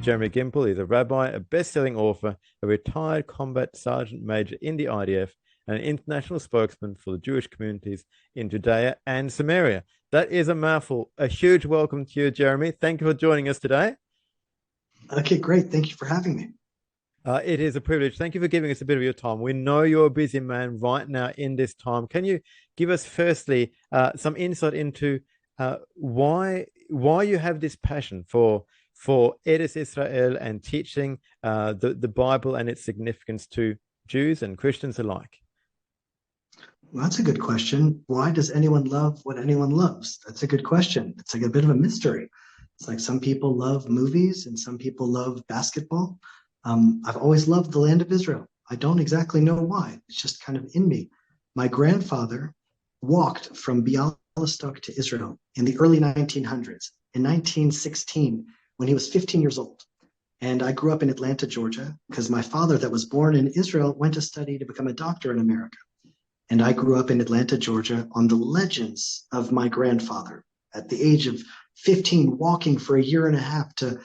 Jeremy Gimpel is a rabbi, a best-selling author, a retired combat sergeant major in the IDF, and an international spokesman for the Jewish communities in Judea and Samaria. That is a mouthful. A huge welcome to you, Jeremy. Thank you for joining us today. Okay, great. Thank you for having me. It is a privilege. Thank you for giving us a bit of your time. We know you're a busy man right now in this time. Can you give us, firstly, some insight into why you have this passion for Eretz Israel and teaching the Bible and its significance to Jews and Christians alike? Well, that's a good question. Why does anyone love what anyone loves? That's a good question. It's like a bit of a mystery. It's like some people love movies and some people love basketball. I've always loved the land of Israel. I don't exactly know why. It's just kind of in me. My grandfather walked from Bialystok to Israel in the early 1900s, in 1916, when he was 15 years old. And I grew up in Atlanta, Georgia, because my father, that was born in Israel, went to study to become a doctor in America. And I grew up in Atlanta, Georgia, on the legends of my grandfather at the age of 15, walking for a year and a half to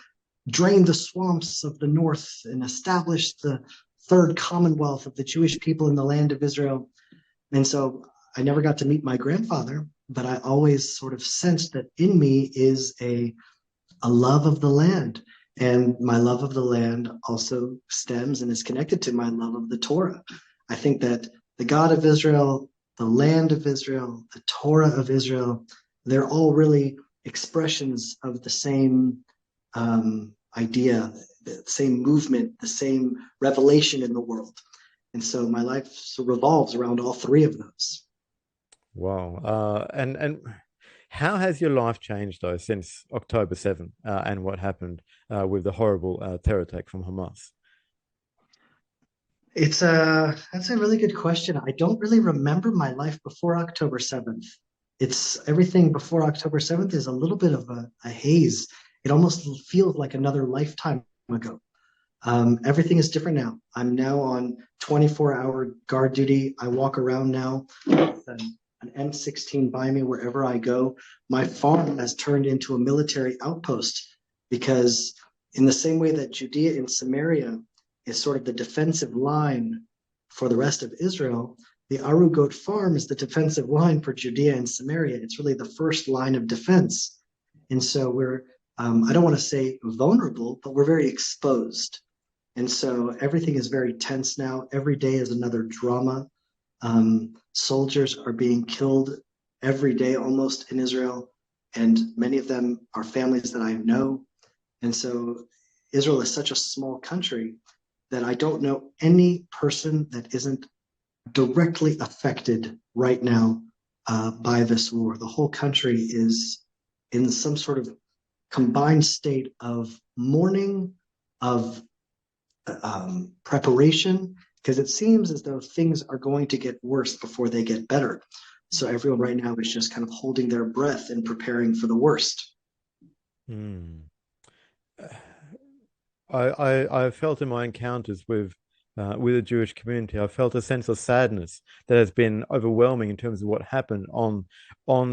drain the swamps of the north and establish the third commonwealth of the Jewish people in the land of Israel. And so I never got to meet my grandfather, but I always sort of sensed that in me is a love of the land. And my love of the land also stems and is connected to my love of the Torah. I think that the God of Israel, the land of Israel, the Torah of Israel, they're all really expressions of the same idea, the same movement, the same revelation in the world. And so my life revolves around all three of those. Wow. And how has your life changed, though, since October 7th and what happened with the horrible terror attack from Hamas? That's a really good question. I don't really remember my life before October 7th. It's everything before October 7th is a little bit of a haze. It almost feels like another lifetime ago. Everything is different now. I'm now on 24-hour guard duty. I walk around now with an M16 by me wherever I go. My farm has turned into a military outpost because in the same way that Judea and Samaria is sort of the defensive line for the rest of Israel, the Aru Goat Farm is the defensive line for Judea and Samaria. It's really the first line of defense. And so we're, I don't want to say vulnerable, but we're very exposed. And so everything is very tense now. Every day is another drama. Soldiers are being killed every day almost in Israel. And many of them are families that I know. And so Israel is such a small country that I don't know any person that isn't directly affected right now by this war. The whole country is in some sort of combined state of mourning, of preparation, because it seems as though things are going to get worse before they get better. So everyone right now is just kind of holding their breath and preparing for the worst. Hmm. I felt in my encounters with the Jewish community, I felt a sense of sadness that has been overwhelming in terms of what happened on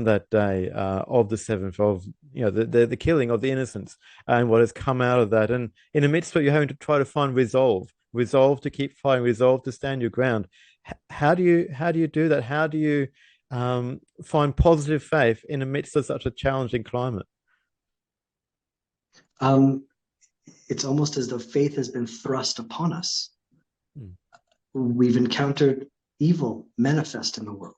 that day of the 7th, of the killing of the innocents and what has come out of that. And in the midst of it, you're having to try to find resolve to keep fighting, resolve to stand your ground. How do you do that? How do you find positive faith in the midst of such a challenging climate? Um, it's almost as though faith has been thrust upon us. Hmm. We've encountered evil manifest in the world.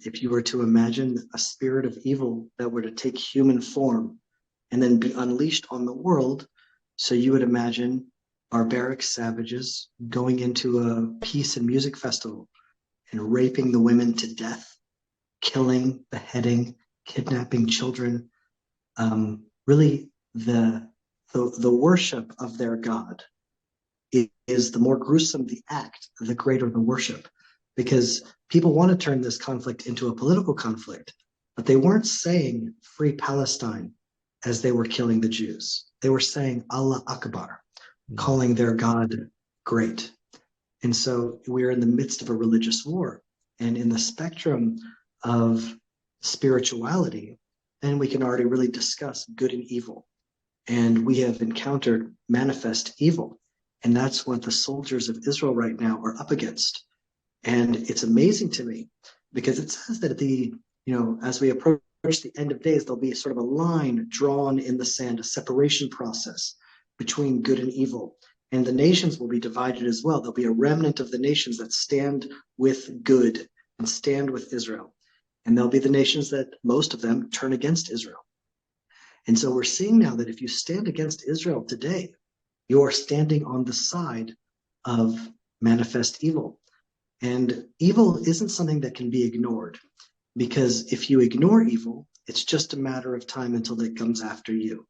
If you were to imagine a spirit of evil that were to take human form and then be unleashed on the world, so you would imagine barbaric savages going into a peace and music festival and raping the women to death, killing, beheading, kidnapping children. Really, the worship of their God is the more gruesome the act, the greater the worship. Because people want to turn this conflict into a political conflict, but they weren't saying free Palestine as they were killing the Jews. They were saying Allah Akbar, Hmm. calling their God great. And so we're in the midst of a religious war. And in the spectrum of spirituality, then we can already really discuss good and evil. and we have encountered manifest evil. And that's what the soldiers of Israel right now are up against. And it's amazing to me because it says that as we approach the end of days, there'll be sort of a line drawn in the sand, a separation process between good and evil. And the nations will be divided as well. There'll be a remnant of the nations that stand with good and stand with Israel. And there'll be the nations that most of them turn against Israel. And so we're seeing now that if you stand against Israel today, you are standing on the side of manifest evil. And evil isn't something that can be ignored, because if you ignore evil, it's just a matter of time until it comes after you.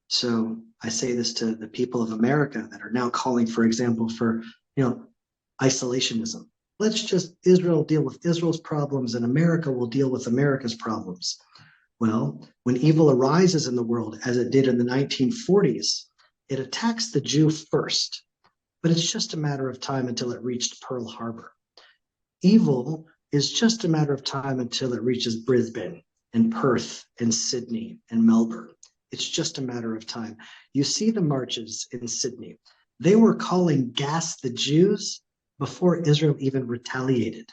So I say this to the people of America that are now calling, for example, for isolationism. Let's just Israel deal with Israel's problems and America will deal with America's problems. Well, when evil arises in the world, as it did in the 1940s, it attacks the Jew first, but it's just a matter of time until it reached Pearl Harbor. Evil is just a matter of time until it reaches Brisbane and Perth and Sydney and Melbourne. It's just a matter of time. You see the marches in Sydney. They were calling gas the Jews before Israel even retaliated.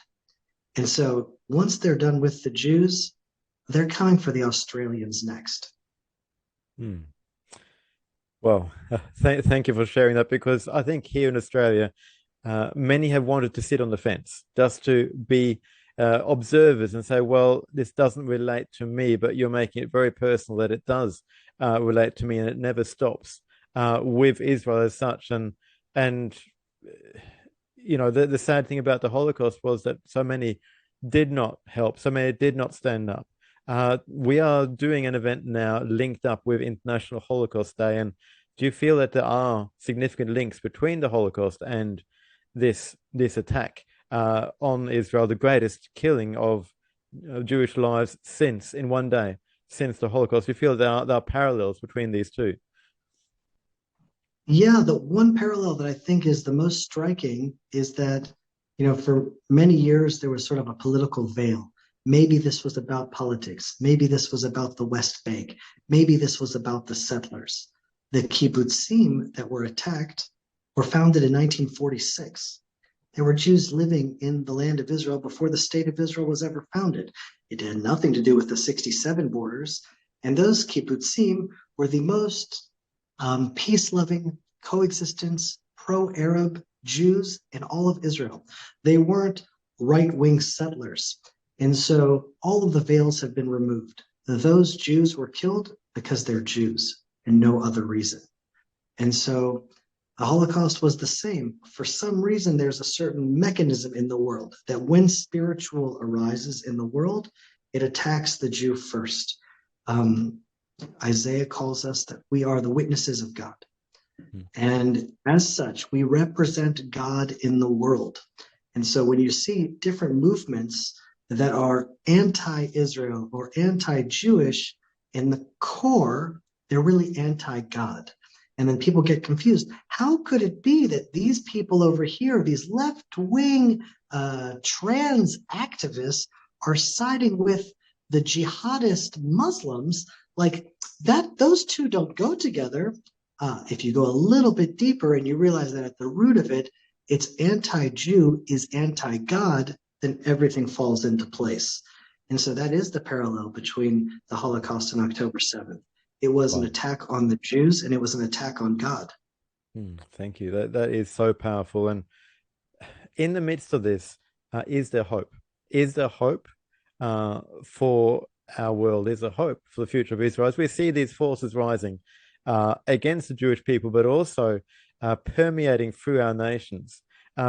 And so once they're done with the Jews, they're coming for the Australians next. Hmm. Well, thank you for sharing that, because I think here in Australia, many have wanted to sit on the fence, just to be observers and say, well, this doesn't relate to me, but you're making it very personal that it does relate to me, and it never stops with Israel as such. And the sad thing about the Holocaust was that so many did not help, so many did not stand up. We are doing an event now linked up with International Holocaust Day, and do you feel that there are significant links between the Holocaust and this attack on Israel, the greatest killing of Jewish lives since in one day since the Holocaust? Do you feel there are parallels between these two? Yeah, the one parallel that I think is the most striking is that, for many years there was sort of a political veil. Maybe this was about politics. Maybe this was about the West Bank. Maybe this was about the settlers. The kibbutzim that were attacked were founded in 1946. There were Jews living in the land of Israel before the state of Israel was ever founded. It had nothing to do with the 67 borders. And those kibbutzim were the most peace-loving, coexistence, pro-Arab Jews in all of Israel. They weren't right-wing settlers. And so all of the veils have been removed. Those Jews were killed because they're Jews and no other reason. And so the Holocaust was the same. For some reason, there's a certain mechanism in the world that when spiritual arises in the world, it attacks the Jew first. Isaiah calls us that we are the witnesses of God. Mm-hmm. And as such, we represent God in the world. And so when you see different movements that are anti-Israel or anti-Jewish, in the core, they're really anti-God. And then people get confused. How could it be that these people over here, these left-wing trans activists, are siding with the jihadist Muslims? Like that, those two don't go together. If you go a little bit deeper and you realize that at the root of it, it's anti-Jew is anti-God, then everything falls into place. And so that is the parallel between the Holocaust and October 7th. It was an attack on the Jews, and it was an attack on God. Thank you. That is so powerful. And in the midst of this, is there hope? Is there hope for our world? Is there hope for the future of Israel? As we see these forces rising against the Jewish people, but also permeating through our nations.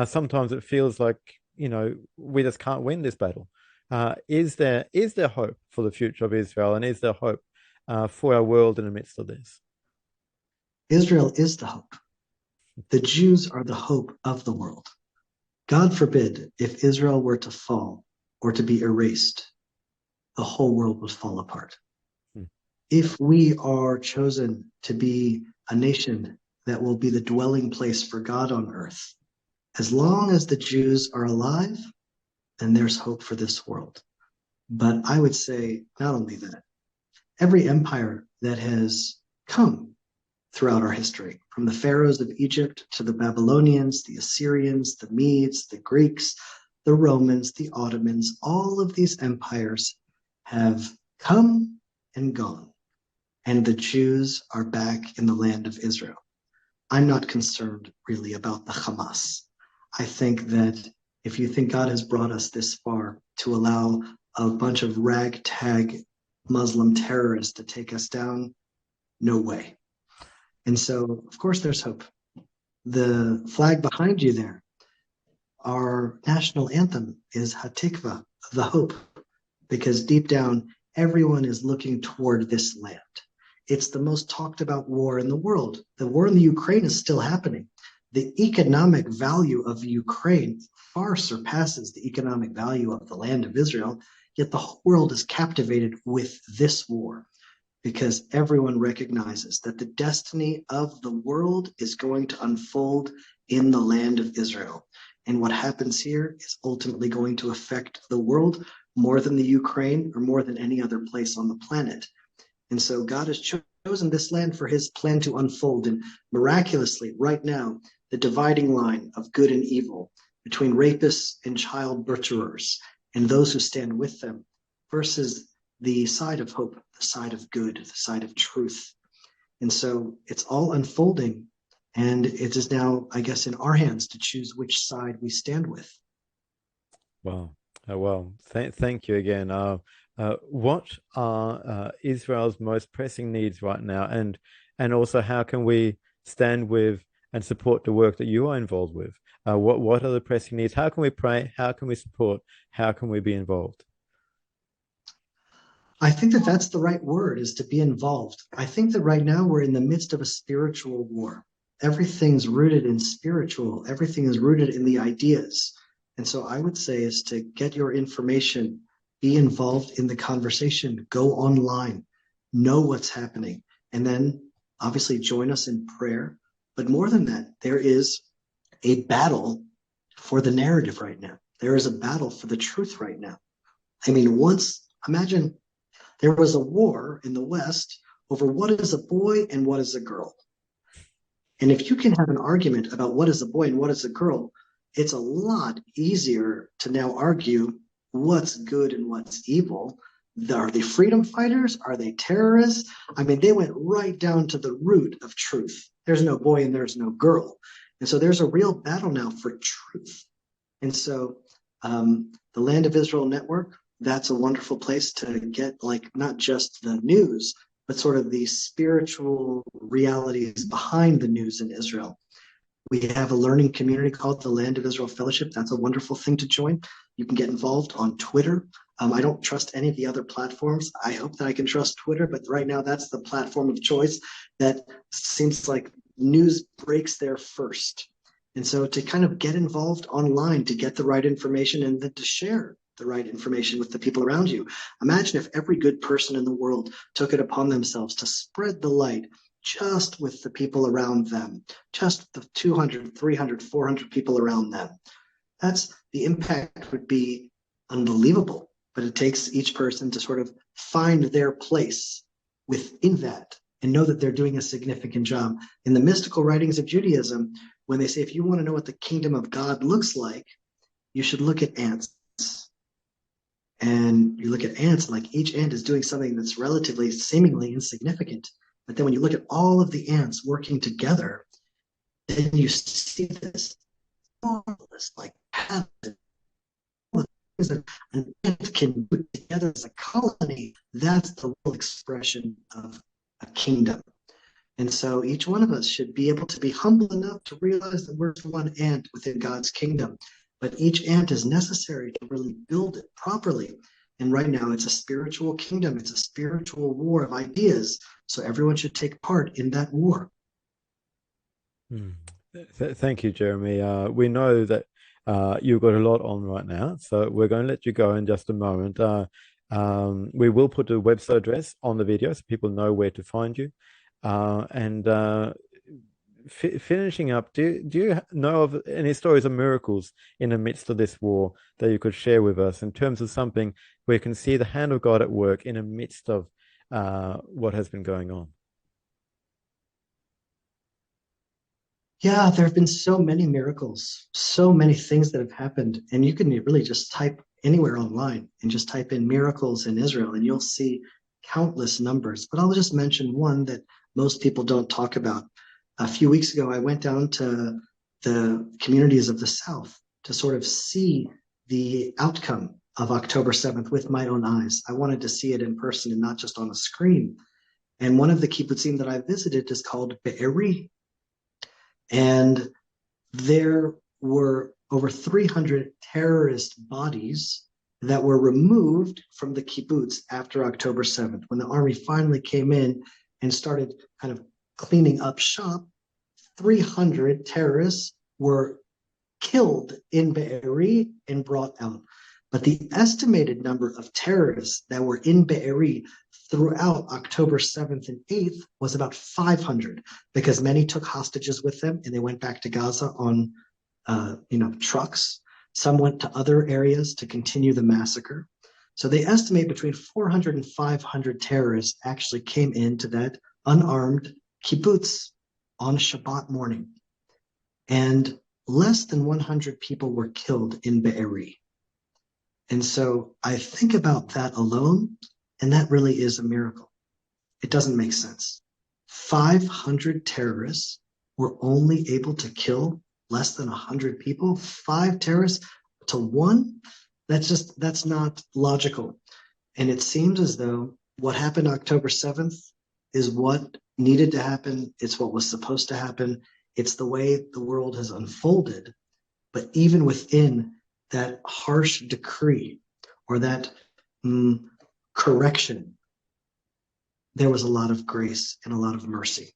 Sometimes it feels like, we just can't win this battle. Is there hope for the future of Israel? And is there hope for our world in the midst of this? Israel is the hope. The Jews are the hope of the world. God forbid if Israel were to fall or to be erased, the whole world would fall apart. If we are chosen to be a nation that will be the dwelling place for God on earth, as long as the Jews are alive, then there's hope for this world. But I would say not only that, every empire that has come throughout our history, from the pharaohs of Egypt to the Babylonians, the Assyrians, the Medes, the Greeks, the Romans, the Ottomans. All of these empires have come and gone, and the Jews are back in the land of Israel. I'm not concerned really about the Hamas. I think that if you think God has brought us this far to allow a bunch of ragtag Muslim terrorists to take us down, no way. And so, of course, there's hope. The flag behind you there, our national anthem is Hatikva, the hope, because deep down, everyone is looking toward this land. It's the most talked about war in the world. The war in the Ukraine is still happening. The economic value of Ukraine far surpasses the economic value of the land of Israel, yet the whole world is captivated with this war because everyone recognizes that the destiny of the world is going to unfold in the land of Israel. And what happens here is ultimately going to affect the world more than the Ukraine or more than any other place on the planet. And so God has chosen this land for his plan to unfold. And miraculously, right now, the dividing line of good and evil between rapists and child butcherers and those who stand with them versus the side of hope, the side of good, the side of truth. And so it's all unfolding. And it is now, I guess, in our hands to choose which side we stand with. Wow. Well, thank you again. What are Israel's most pressing needs right now, and also how can we stand with and support the work that you are involved with? What are the pressing needs? How can we pray? How can we support? How can we be involved? I think that that's the right word, is to be involved. I think that right now we're in the midst of a spiritual war. Everything's rooted in spiritual, everything is rooted in the ideas. And so I would say is to get your information, be involved in the conversation, go online, know what's happening, and then obviously join us in prayer. But more than that, there is a battle for the narrative right now. There is a battle for the truth right now. I mean, imagine there was a war in the West over what is a boy and what is a girl. And if you can have an argument about what is a boy and what is a girl, it's a lot easier to now argue what's good and what's evil. Are they freedom fighters? Are they terrorists? I mean, they went right down to the root of truth. There's no boy and there's no girl. And so there's a real battle now for truth. And so the Land of Israel Network, that's a wonderful place to get like not just the news, but sort of the spiritual realities behind the news in Israel. We have a learning community called the Land of Israel Fellowship. That's a wonderful thing to join. You can get involved on Twitter. I don't trust any of the other platforms. I hope that I can trust Twitter, but right now that's the platform of choice that seems like news breaks there first. And so to kind of get involved online to get the right information and then to share the right information with the people around you. Imagine if every good person in the world took it upon themselves to spread the light just with the people around them, just the 200, 300, 400 people around them. The impact would be unbelievable, but it takes each person to sort of find their place within that and know that they're doing a significant job. In the mystical writings of Judaism, when they say, if you want to know what the kingdom of God looks like, you should look at ants. And you look at ants, like each ant is doing something that's relatively seemingly insignificant. But then when you look at all of the ants working together, then you see this marvelous like pattern that an ant can put together as a colony. That's the real expression of a kingdom. And so each one of us should be able to be humble enough to realize that we're one ant within God's kingdom. But each ant is necessary to really build it properly. And right now, it's a spiritual kingdom. It's a spiritual war of ideas. So everyone should take part in that war. Hmm. Thank you, Jeremy. We know that you've got a lot on right now, so we're going to let you go in just a moment. We will put a website address on the video so people know where to find you. And finishing up, do you know of any stories of miracles in the midst of this war that you could share with us in terms of something where you can see the hand of God at work in the midst of what has been going on? Yeah, there have been so many miracles, so many things that have happened. And you can really just type anywhere online and just type in miracles in Israel, and you'll see countless numbers. But I'll just mention one that most people don't talk about. A few weeks ago, I went down to the communities of the South to sort of see the outcome of October 7th with my own eyes. I wanted to see it in person and not just on a screen. And one of the kibbutzim that I visited is called Be'eri. And there were over 300 terrorist bodies that were removed from the kibbutz after October 7th. When the army finally came in and started kind of cleaning up shop, 300 terrorists were killed in Be'eri and brought out. But the estimated number of terrorists that were in Be'eri throughout October 7th and 8th was about 500, because many took hostages with them and they went back to Gaza on trucks. Some went to other areas to continue the massacre. So they estimate between 400 and 500 terrorists actually came into that unarmed kibbutz on Shabbat morning. And less than 100 people were killed in Be'eri. And so I think about that alone, and that really is a miracle. It doesn't make sense. 500 terrorists were only able to kill less than 100 people. 5 terrorists to one? That's not logical. And it seems as though what happened October 7th is what needed to happen. It's what was supposed to happen. It's the way the world has unfolded. But even within that harsh decree or that correction, there was a lot of grace and a lot of mercy,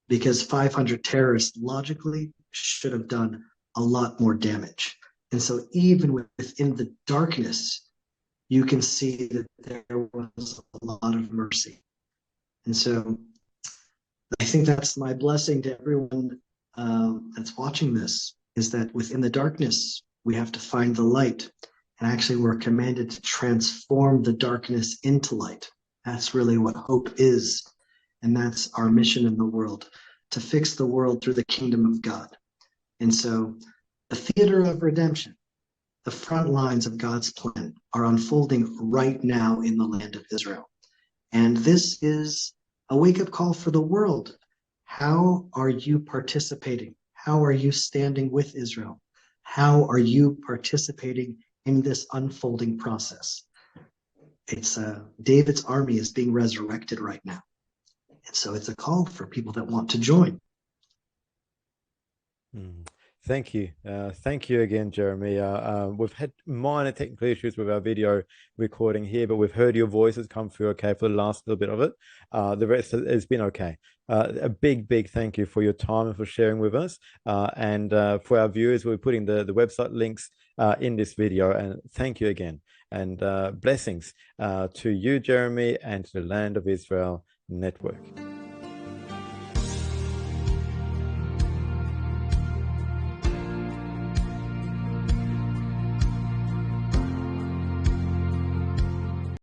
because 500 terrorists logically should have done a lot more damage. And so even within the darkness, you can see that there was a lot of mercy. And so I think that's my blessing to everyone that's watching this, is that within the darkness, we have to find the light. And actually, we're commanded to transform the darkness into light. That's really what hope is. And that's our mission in the world, to fix the world through the kingdom of God. And so the theater of redemption, the front lines of God's plan, are unfolding right now in the land of Israel. And this is a wake-up call for the world. How are you participating? How are you standing with Israel? How are you participating in this unfolding process? It's David's army is being resurrected right now. And so it's a call for people that want to join. Mm. Thank you. Thank you again, Jeremy. We've had minor technical issues with our video recording here, but we've heard your voices come through okay for the last little bit of it. The rest has been okay. A big thank you for your time and for sharing with us. And for our viewers, we're putting the website links in this video. And thank you again. And blessings to you, Jeremy, and to the Land of Israel Network.